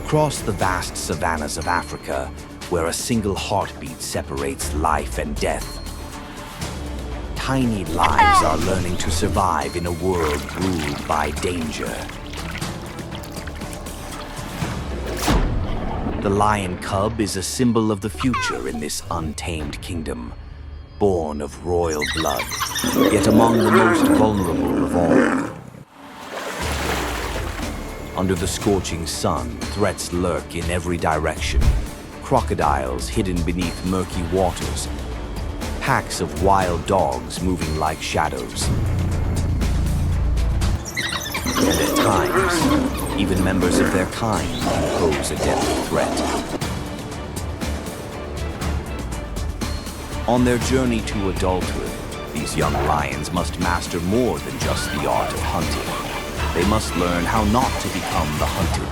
Across the vast savannas of Africa, where a single heartbeat separates life and death, tiny lives are learning to survive in a world ruled by danger. The lion cub is a symbol of the future in this untamed kingdom, born of royal blood, yet among the most vulnerable of all. Under the scorching sun, threats lurk in every direction. Crocodiles hidden beneath murky waters, packs of wild dogs moving like shadows. And at times, even members of their kind can pose a deadly threat. On their journey to adulthood, these young lions must master more than just the art of hunting. They must learn how not to become the hunted.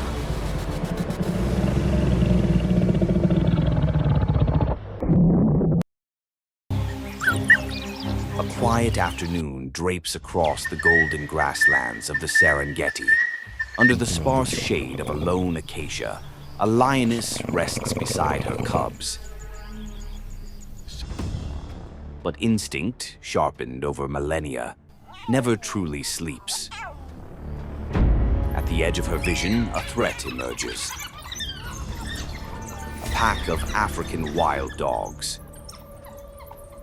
A quiet afternoon drapes across the golden grasslands of the Serengeti. Under the sparse shade of a lone acacia, a lioness rests beside her cubs. But instinct, sharpened over millennia, never truly sleeps. At the edge of her vision, a threat emerges. A pack of African wild dogs.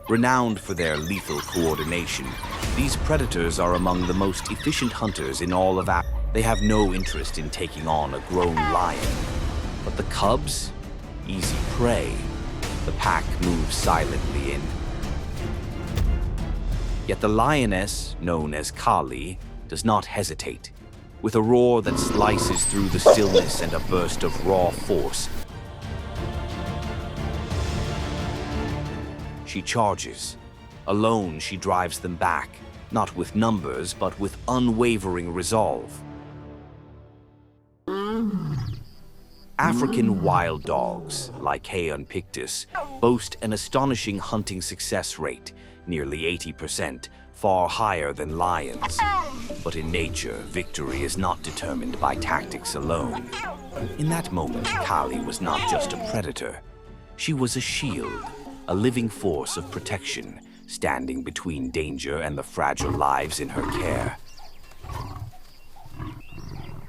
Renowned for their lethal coordination, these predators are among the most efficient hunters in all of Africa. They have no interest in taking on a grown lion. But the cubs? Easy prey. The pack moves silently in. Yet the lioness, known as Kali, does not hesitate. With a roar that slices through the stillness and a burst of raw force, she charges. Alone, she drives them back, not with numbers, but with unwavering resolve. African wild dogs, like Lycaon pictus, boast an astonishing hunting success rate, nearly 80%, far higher than lions. But in nature, victory is not determined by tactics alone. In that moment, Kali was not just a predator. She was a shield, a living force of protection, standing between danger and the fragile lives in her care.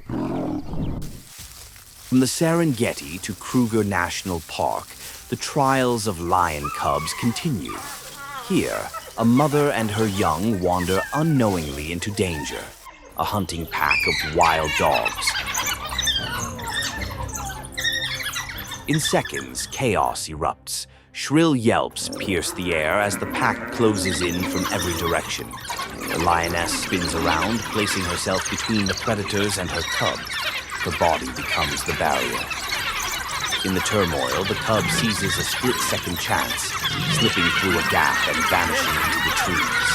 From the Serengeti to Kruger National Park, the trials of lion cubs continue. Here, a mother and her young wander unknowingly into danger, a hunting pack of wild dogs. In seconds, chaos erupts. Shrill yelps pierce the air as the pack closes in from every direction. The lioness spins around, placing herself between the predators and her cub. Her body becomes the barrier. In the turmoil, the cub seizes a split-second chance, slipping through a gap and vanishing into the trees.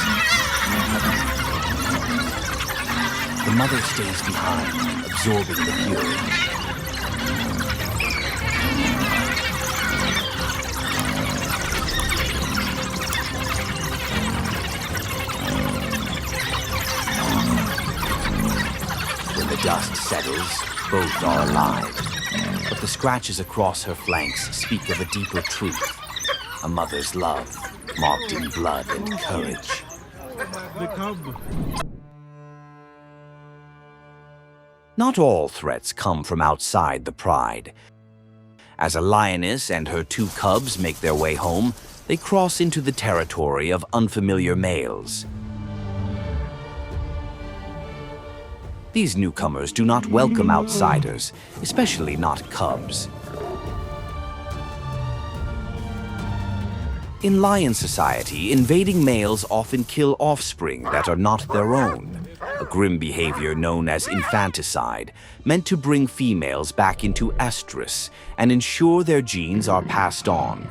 The mother stays behind, absorbing the fury. When the dust settles, both are alive. But the scratches across her flanks speak of a deeper truth. A mother's love, marked in blood and courage. Not all threats come from outside the pride. As a lioness and her two cubs make their way home, they cross into the territory of unfamiliar males. These newcomers do not welcome outsiders, especially not cubs. In lion society, invading males often kill offspring that are not their own, a grim behavior known as infanticide, meant to bring females back into estrus and ensure their genes are passed on.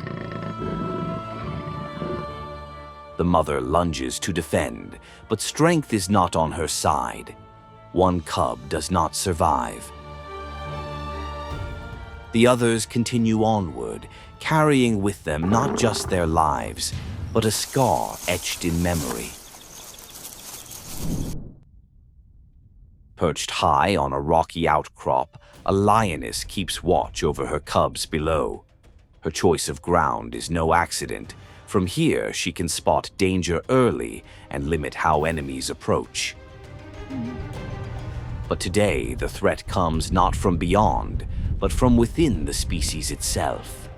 The mother lunges to defend, but strength is not on her side. One cub does not survive. The others continue onward, carrying with them not just their lives, but a scar etched in memory. Perched high on a rocky outcrop, a lioness keeps watch over her cubs below. Her choice of ground is no accident. From here, she can spot danger early and limit how enemies approach. But today, the threat comes not from beyond, but from within the species itself.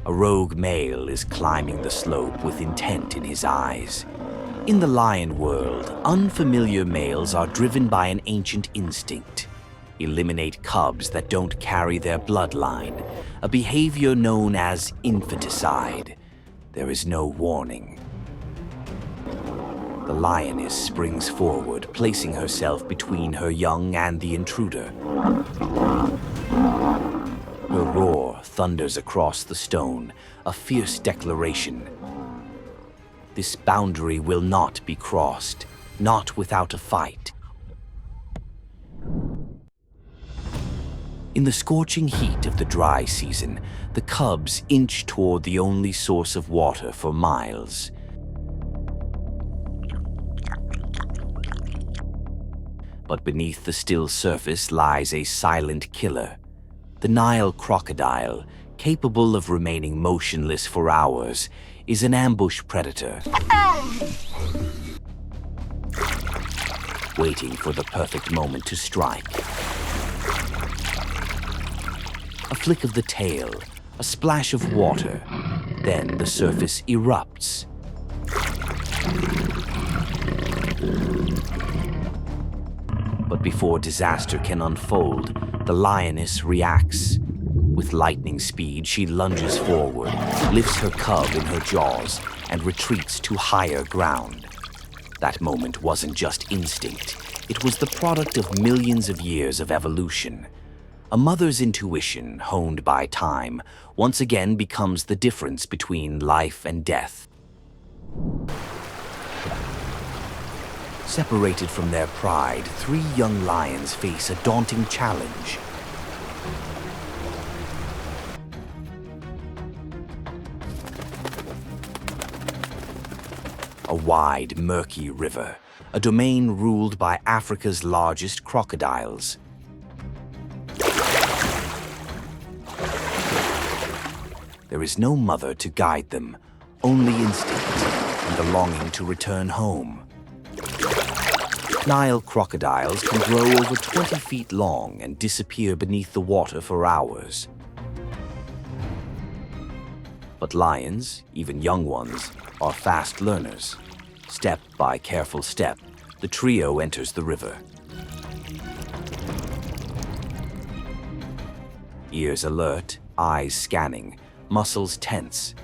A rogue male is climbing the slope with intent in his eyes. In the lion world, unfamiliar males are driven by an ancient instinct. Eliminate cubs that don't carry their bloodline, a behavior known as infanticide. There is no warning. The lioness springs forward, placing herself between her young and the intruder. Her roar thunders across the stone, a fierce declaration. This boundary will not be crossed, not without a fight. In the scorching heat of the dry season, the cubs inch toward the only source of water for miles. But beneath the still surface lies a silent killer. The Nile crocodile, capable of remaining motionless for hours, is an ambush predator, waiting for the perfect moment to strike. A flick of the tail, a splash of water, then the surface erupts. But before disaster can unfold, the lioness reacts. With lightning speed, she lunges forward, lifts her cub in her jaws, and retreats to higher ground. That moment wasn't just instinct. It was the product of millions of years of evolution. A mother's intuition, honed by time, once again becomes the difference between life and death. Separated from their pride, 3 young lions face a daunting challenge. A wide, murky river, a domain ruled by Africa's largest crocodiles. There is no mother to guide them, only instinct and the longing to return home. Nile crocodiles can grow over 20 feet long and disappear beneath the water for hours. But lions, even young ones, are fast learners. Step by careful step, the trio enters the river. Ears alert, eyes scanning, muscles tense.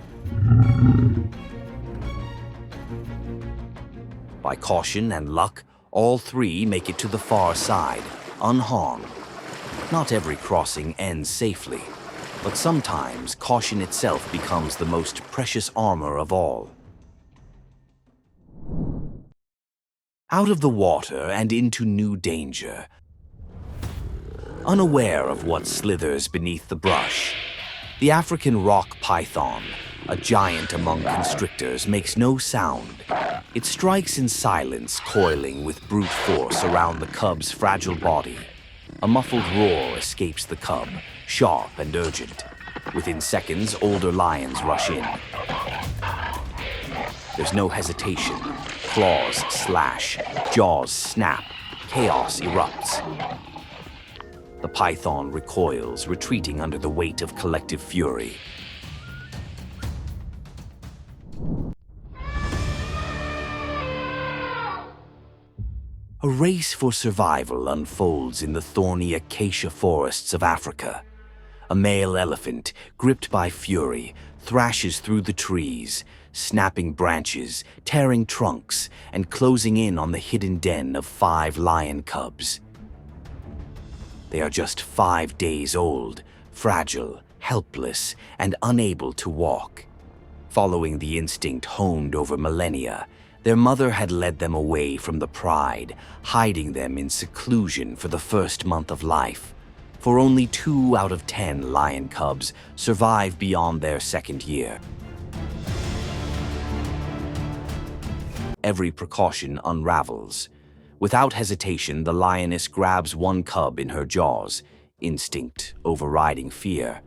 By caution and luck, all 3 make it to the far side, unharmed. Not every crossing ends safely, but sometimes caution itself becomes the most precious armor of all. Out of the water and into new danger. Unaware of what slithers beneath the brush, the African rock python, a giant among constrictors, makes no sound. It strikes in silence, coiling with brute force around the cub's fragile body. A muffled roar escapes the cub, sharp and urgent. Within seconds, older lions rush in. There's no hesitation. Claws slash, jaws snap, chaos erupts. The python recoils, retreating under the weight of collective fury. A race for survival unfolds in the thorny acacia forests of Africa. A male elephant, gripped by fury, thrashes through the trees, snapping branches, tearing trunks, and closing in on the hidden den of 5 lion cubs. They are just 5 days old, fragile, helpless, and unable to walk. Following the instinct honed over millennia, their mother had led them away from the pride, hiding them in seclusion for the first month of life. For only 2 out of 10 lion cubs survive beyond their 2nd year. Every precaution unravels. Without hesitation, the lioness grabs one cub in her jaws, instinct overriding fear,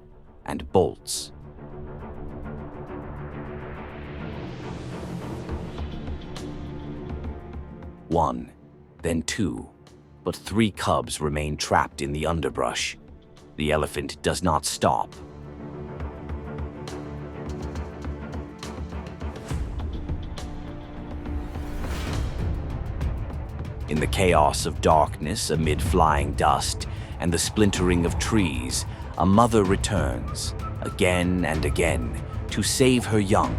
and bolts. One, then two, but three cubs remain trapped in the underbrush. The elephant does not stop. In the chaos of darkness, amid flying dust and the splintering of trees, a mother returns, again and again, to save her young.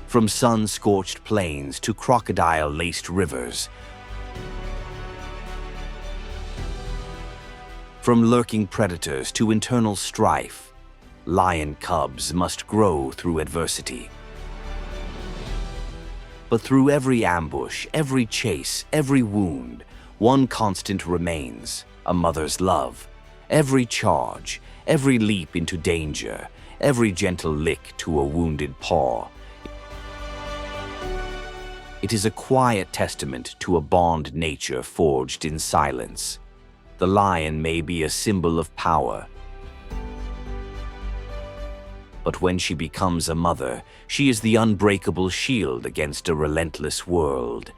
From sun-scorched plains to crocodile-laced rivers, from lurking predators to internal strife, lion cubs must grow through adversity. But through every ambush, every chase, every wound, one constant remains: a mother's love. Every charge, every leap into danger, every gentle lick to a wounded paw. It is a quiet testament to a bond nature forged in silence. The lion may be a symbol of power, but when she becomes a mother, she is the unbreakable shield against a relentless world.